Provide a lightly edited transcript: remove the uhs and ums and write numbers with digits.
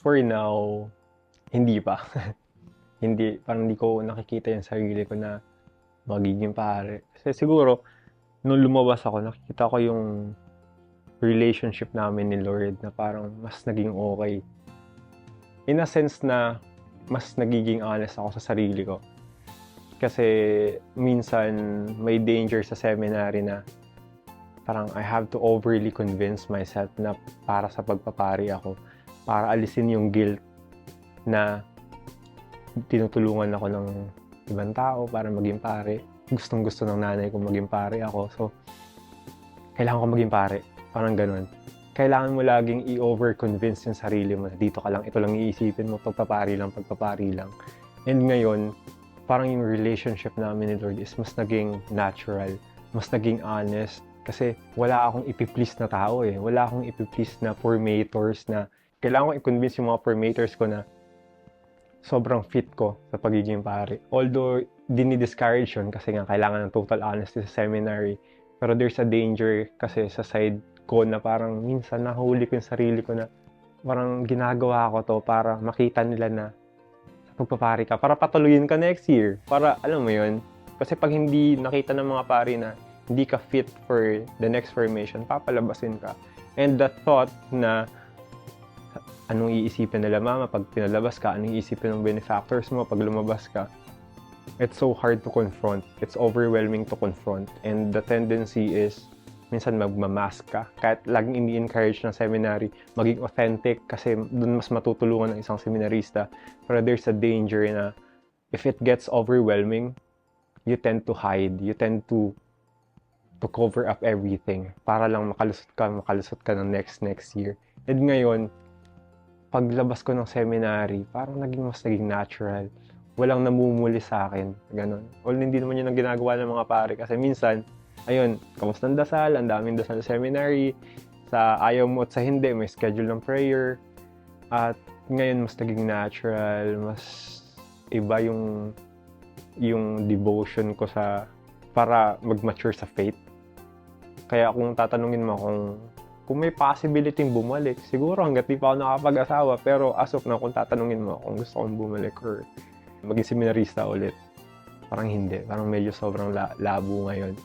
For now, hindi pa. Parang hindi ko nakikita yung sarili ko na magiging pare. Kasi siguro, nung lumabas ako, nakikita ko yung relationship namin ni Lord na parang mas naging okay. In a sense na mas nagiging honest ako sa sarili ko. Kasi minsan may danger sa seminary na parang I have to overly convince myself na para sa pagpapari ako. Para alisin yung guilt na tinutulungan ako ng ibang tao para maging pare. Gustong-gusto ng nanay ko maging pare ako. So, kailangan ko maging pare. Parang ganun. Kailangan mo laging i-over-convince yung sarili mo na dito ka lang, ito lang iisipin mo, pagpapari lang. And ngayon, parang yung relationship namin ni Lord is mas naging natural, mas naging honest. Kasi wala akong ipiplease na tao eh. Wala akong ipiplease na formators na kailangan ko i-convince yung mga formators ko na sobrang fit ko sa pagiging pare. Although, dini-discourage yun kasi nga kailangan ng total honesty sa seminary. Pero there's a danger kasi sa side ko na parang minsan nahuli ko yung sarili ko na parang ginagawa ko to para makita nila na sa pagpapari ka. Para patuloyin ka next year. Para, alam mo yun. Kasi pag hindi nakita ng mga pari na hindi ka fit for the next formation, papalabasin ka. And the thought na anong iisipin nila mama pag pinalabas ka, anong iisipin ng benefactors mo pag lumabas ka. It's so hard to confront. It's overwhelming to confront. And the tendency is, minsan magmamask ka. Kahit laging ini-encourage ng seminary, maging authentic kasi dun mas matutulungan ng isang seminarista. Pero there's a danger na if it gets overwhelming, you tend to hide. You tend to cover up everything para lang makalusot ka ng next year. And ngayon, paglabas ko ng seminary, parang mas naging natural. Walang namumuli sa akin. Ganon. Hindi naman yun ang ginagawa ng mga pare. Kasi minsan, ayun, kamusta ang dasal? Ang daming dasal sa seminary. Sa ayaw mo at sa hindi, may schedule ng prayer. At ngayon, mas naging natural. Mas iba yung devotion ko para mag-mature sa faith. Kaya kung tatanungin mo kung may possibility bumalik, siguro hanggat di pa ako nakapag-asawa, pero as of now, kung tatanungin mo kung gusto kong bumalik or maging seminarista ulit, parang hindi. Parang medyo sobrang labo ngayon.